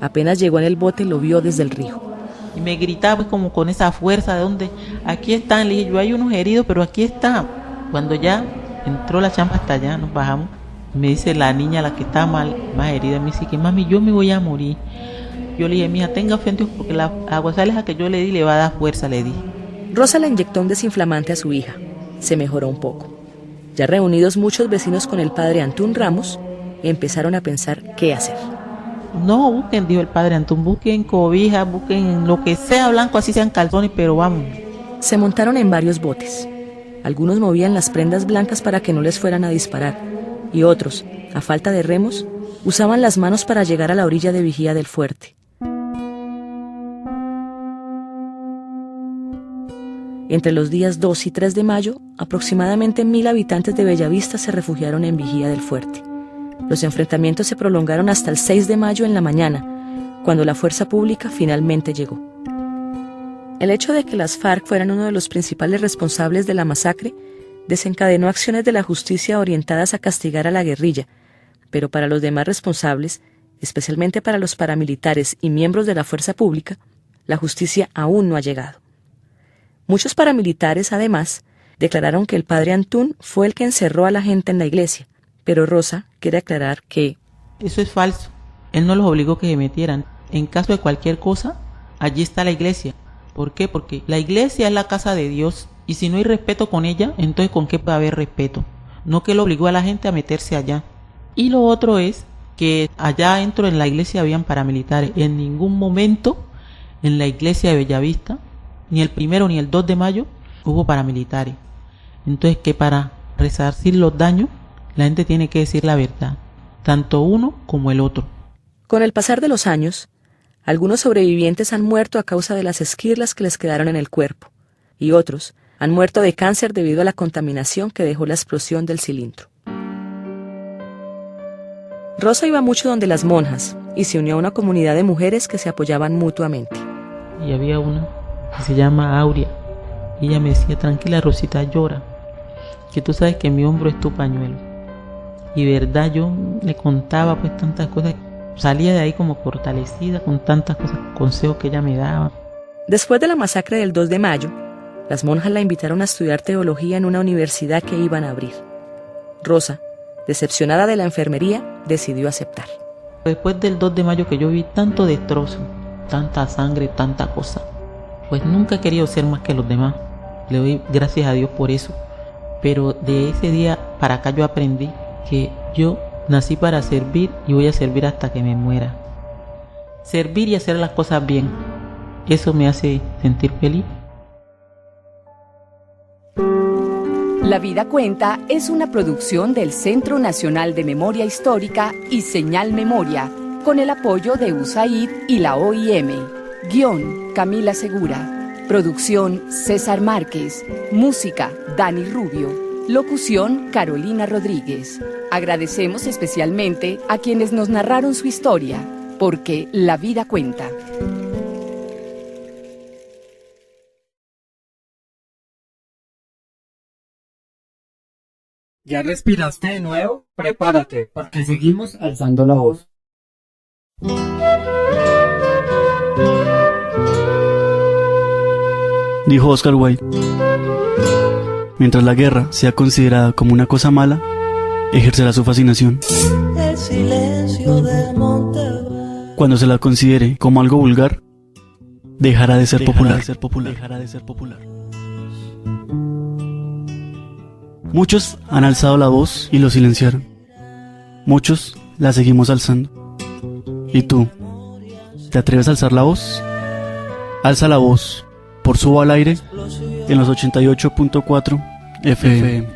Apenas llegó en el bote, lo vio desde el río. Y me gritaba pues, como con esa fuerza, ¿de dónde? Aquí están, le dije, yo hay unos heridos, pero aquí está. Cuando ya entró la chamba hasta allá, nos bajamos, me dice la niña, la que está más herida, me dice que mami, yo me voy a morir. Yo le dije, mija, tenga fe en Dios, porque la aguasaleja que yo le di le va a dar fuerza, le dije. Rosa le inyectó un desinflamante a su hija. Se mejoró un poco. Ya reunidos muchos vecinos con el padre Antún Ramos, empezaron a pensar qué hacer. No, busquen, dijo el padre Antún, busquen cobijas, busquen lo que sea blanco, así sean calzones, pero vamos. Se montaron en varios botes. Algunos movían las prendas blancas para que no les fueran a disparar, y otros, a falta de remos, usaban las manos para llegar a la orilla de vigía del fuerte. Entre los días 2 y 3 de mayo, aproximadamente 1000 habitantes de Bellavista se refugiaron en vigía del fuerte. Los enfrentamientos se prolongaron hasta el 6 de mayo en la mañana, cuando la fuerza pública finalmente llegó. El hecho de que las FARC fueran uno de los principales responsables de la masacre desencadenó acciones de la justicia orientadas a castigar a la guerrilla, pero para los demás responsables, especialmente para los paramilitares y miembros de la fuerza pública, la justicia aún no ha llegado. Muchos paramilitares, además, declararon que el padre Antún fue el que encerró a la gente en la iglesia, pero Rosa quiere aclarar que eso es falso. Él no los obligó que se metieran. En caso de cualquier cosa, allí está la iglesia. ¿Por qué? Porque la iglesia es la casa de Dios, y si no hay respeto con ella, entonces ¿con qué puede haber respeto? No que él obligó a la gente a meterse allá. Y lo otro es que allá dentro en la iglesia habían paramilitares. En ningún momento en la iglesia de Bellavista, ni el 1 ni el 2 de mayo, hubo paramilitares. Entonces que para resarcir los daños, la gente tiene que decir la verdad, tanto uno como el otro. Con el pasar de los años, algunos sobrevivientes han muerto a causa de las esquirlas que les quedaron en el cuerpo, y otros han muerto de cáncer debido a la contaminación que dejó la explosión del cilindro. Rosa iba mucho donde las monjas y se unió a una comunidad de mujeres que se apoyaban mutuamente. Y había una que se llama Aurea, y ella me decía, tranquila Rosita, llora, que tú sabes que mi hombro es tu pañuelo. Y verdad, yo le contaba pues tantas cosas, salía de ahí como fortalecida con tantas cosas, consejos que ella me daba. Después de la masacre del 2 de mayo, las monjas la invitaron a estudiar teología en una universidad que iban a abrir. Rosa, decepcionada de la enfermería, decidió aceptar. Después del 2 de mayo que yo vi tanto destrozo, tanta sangre, tanta cosa, pues nunca he querido ser más que los demás. Le doy gracias a Dios por eso. Pero de ese día para acá yo aprendí que yo nací para servir y voy a servir hasta que me muera. Servir y hacer las cosas bien, eso me hace sentir feliz. La Vida Cuenta es una producción del Centro Nacional de Memoria Histórica y Señal Memoria, con el apoyo de USAID y la OIM. Guión, Camila Segura. Producción, César Márquez. Música, Dani Rubio. Locución, Carolina Rodríguez. Agradecemos especialmente a quienes nos narraron su historia, porque la vida cuenta. ¿Ya respiraste de nuevo? Prepárate, porque seguimos alzando la voz. Dijo Oscar Wilde. Mientras la guerra sea considerada como una cosa mala, ejercerá su fascinación. El silencio de Montevideo. Cuando se la considere como algo vulgar, dejará de ser popular. Muchos han alzado la voz y lo silenciaron. Muchos la seguimos alzando. ¿Y tú? ¿Te atreves a alzar la voz? Alza la voz por Suba al Aire en los 88.4 FM.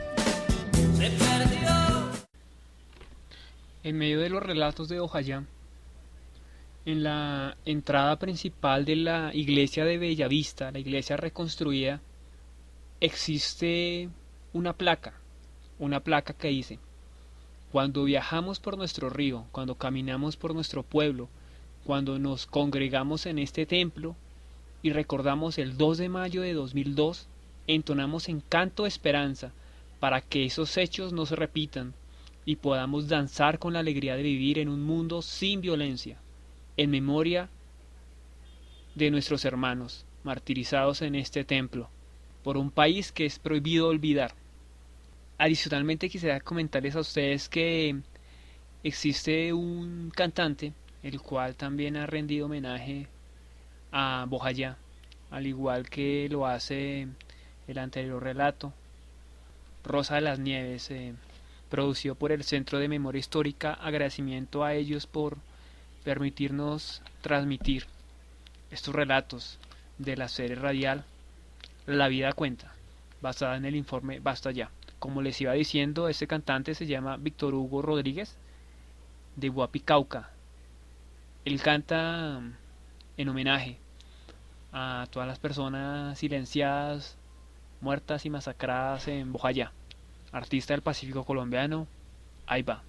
En medio de los relatos de Ojayá, en la entrada principal de la iglesia de Bellavista, la iglesia reconstruida, existe una placa que dice: cuando viajamos por nuestro río, cuando caminamos por nuestro pueblo, cuando nos congregamos en este templo y recordamos el 2 de mayo de 2002, entonamos en canto de esperanza para que esos hechos no se repitan y podamos danzar con la alegría de vivir en un mundo sin violencia, en memoria de nuestros hermanos martirizados en este templo por un país que es prohibido olvidar. Adicionalmente quisiera comentarles a ustedes que existe un cantante el cual también ha rendido homenaje a Bojayá, al igual que lo hace el anterior relato, Rosa de las Nieves, producido por el Centro de Memoria Histórica. Agradecimiento a ellos por permitirnos transmitir estos relatos de la serie radial La Vida Cuenta, basada en el informe Basta Ya. Como les iba diciendo, este cantante se llama Víctor Hugo Rodríguez, de Huapi, Cauca. Él canta en homenaje a todas las personas silenciadas, muertas y masacradas en Bojayá. Artista del Pacífico colombiano, ahí va.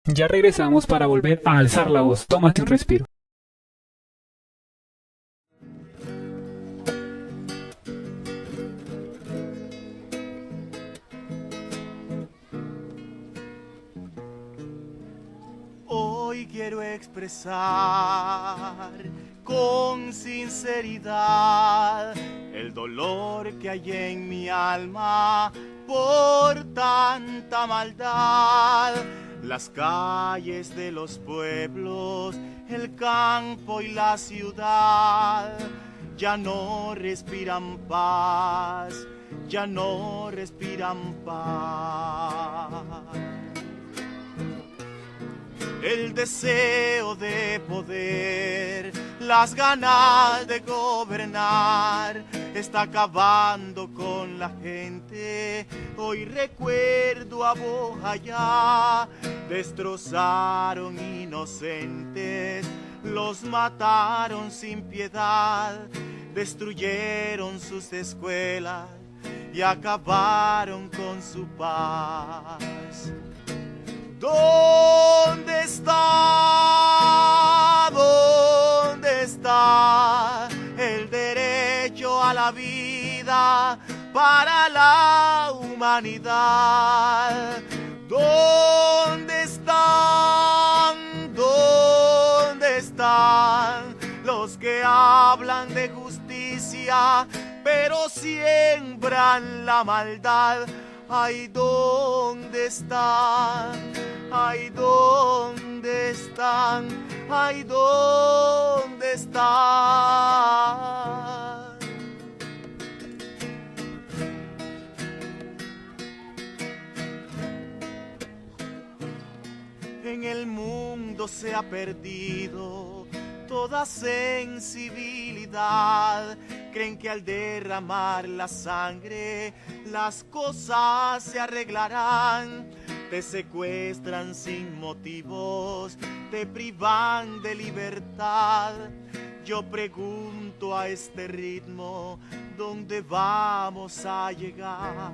Ya regresamos para volver a alzar la voz. Tómate un respiro. Hoy quiero expresar con sinceridad el dolor que hay en mi alma por tanta maldad. Las calles de los pueblos, el campo y la ciudad ya no respiran paz, ya no respiran paz. El deseo de poder, las ganas de gobernar, está acabando con la gente. Hoy recuerdo a Bojayá, destrozaron inocentes, los mataron sin piedad, destruyeron sus escuelas y acabaron con su paz. ¿Dónde está? ¿Dónde está el derecho a la vida para la humanidad? ¿Dónde están? ¿Dónde están los que hablan de justicia pero siembran la maldad? Ay, ¿dónde están? Ay, ¿dónde están? Ay, ¿dónde están? En el mundo se ha perdido toda sensibilidad. Creen que al derramar la sangre las cosas se arreglarán. Te secuestran sin motivos, te privan de libertad. Yo pregunto a este ritmo, ¿dónde vamos a llegar?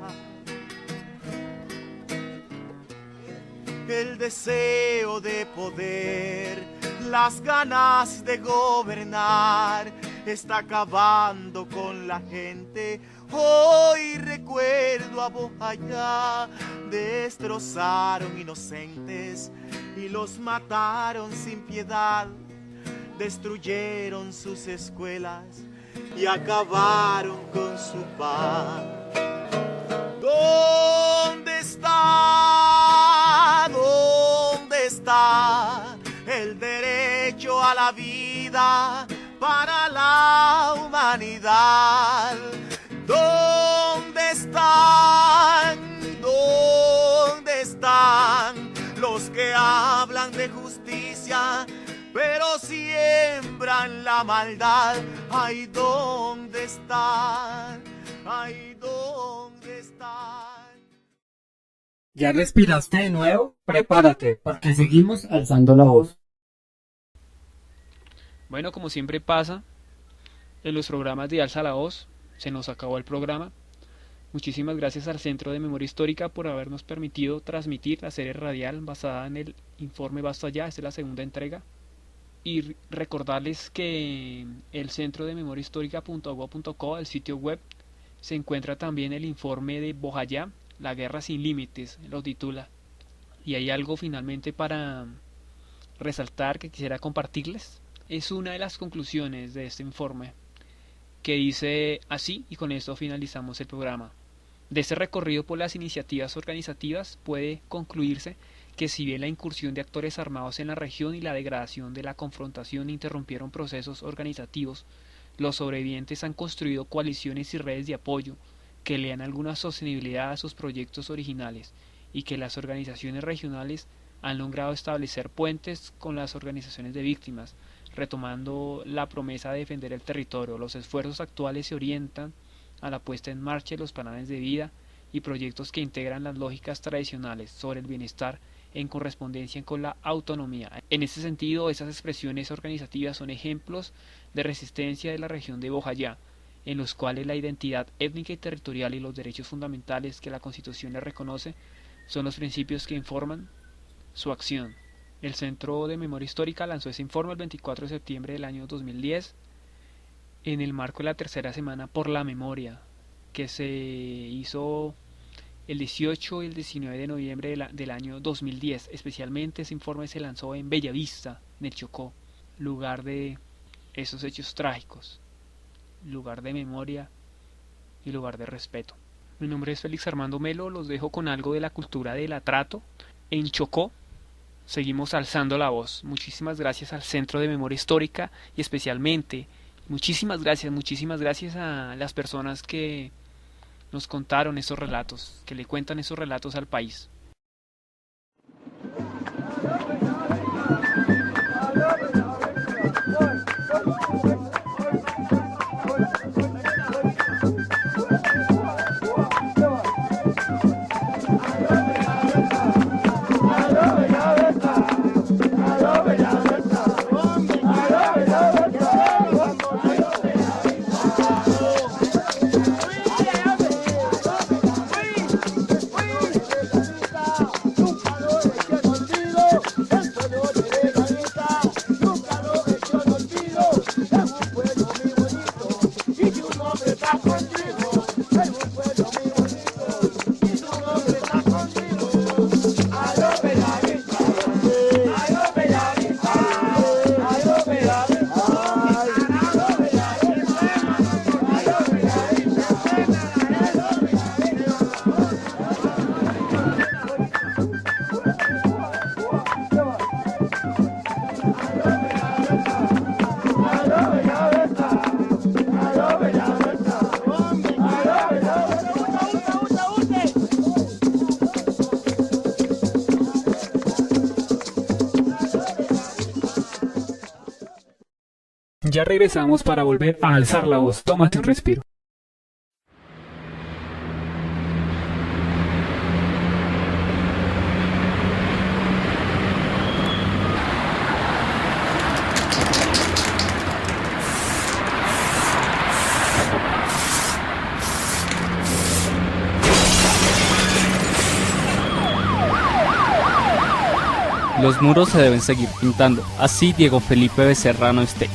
El deseo de poder, las ganas de gobernar, está acabando con la gente. Hoy recuerdo a Bojayá, destrozaron inocentes y los mataron sin piedad, destruyeron sus escuelas y acabaron con su paz. ¿Dónde está? ¿Dónde está el derecho a la vida para la humanidad? ¿Dónde están? ¿Dónde están los que hablan de justicia pero siembran la maldad? Ay, ¿dónde están? Ay, ¿dónde están? ¿Ya respiraste de nuevo? Prepárate, porque seguimos alzando la voz. Bueno, como siempre pasa en los programas de Alza la Voz, se nos acabó el programa. Muchísimas gracias al Centro de Memoria Histórica por habernos permitido transmitir la serie radial basada en el informe Basta Ya. Esta es la segunda entrega. Y recordarles que el Centro de Memoria Histórica.gov.co, el sitio web, se encuentra también el informe de Bojayá, La Guerra Sin Límites, lo titula. Y hay algo finalmente para resaltar que quisiera compartirles. es una de las conclusiones de este informe, que dice así, y con esto finalizamos el programa. De este recorrido por las iniciativas organizativas puede concluirse que si bien la incursión de actores armados en la región y la degradación de la confrontación interrumpieron procesos organizativos, los sobrevivientes han construido coaliciones y redes de apoyo que le dan alguna sostenibilidad a sus proyectos originales y que las organizaciones regionales han logrado establecer puentes con las organizaciones de víctimas, retomando la promesa de defender el territorio. Los esfuerzos actuales se orientan a la puesta en marcha de los planes de vida y proyectos que integran las lógicas tradicionales sobre el bienestar en correspondencia con la autonomía. En este sentido, esas expresiones organizativas son ejemplos de resistencia de la región de Bojayá, en los cuales la identidad étnica y territorial y los derechos fundamentales que la Constitución le reconoce son los principios que informan su acción. El Centro de Memoria Histórica lanzó ese informe el 24 de septiembre del año 2010 en el marco de la tercera semana por la memoria, que se hizo el 18 y el 19 de noviembre del año 2010. Especialmente ese informe se lanzó en Bellavista, en el Chocó, lugar de esos hechos trágicos, lugar de memoria y lugar de respeto. Mi nombre es Félix Armando Melo, los dejo con algo de la cultura del atrato. En Chocó seguimos alzando la voz. Muchísimas gracias al Centro de Memoria Histórica y especialmente muchísimas gracias a las personas que nos contaron esos relatos, que le cuentan esos relatos al país. Ya regresamos para volver a alzar la voz. Tómate un respiro. Los muros se deben seguir pintando, así Diego Felipe Becerrano esté.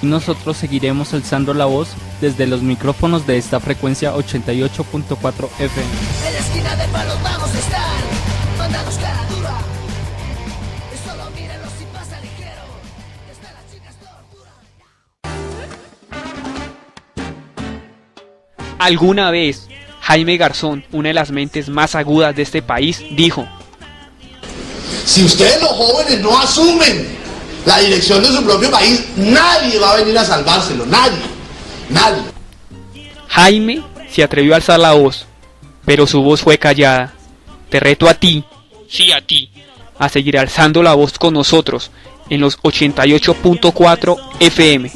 Y nosotros seguiremos alzando la voz desde los micrófonos de esta frecuencia 88.4 FM. En la esquina de palos vamos a estar, mandados cara dura. Y solo mírenlo si pasa ligero. Están las chicas tortura. Alguna vez, Jaime Garzón, una de las mentes más agudas de este país, dijo: si ustedes los jóvenes no asumen la dirección de su propio país, nadie va a venir a salvárselo, nadie. Jaime se atrevió a alzar la voz, pero su voz fue callada. Te reto a ti, sí a ti, a seguir alzando la voz con nosotros en los 88.4 FM.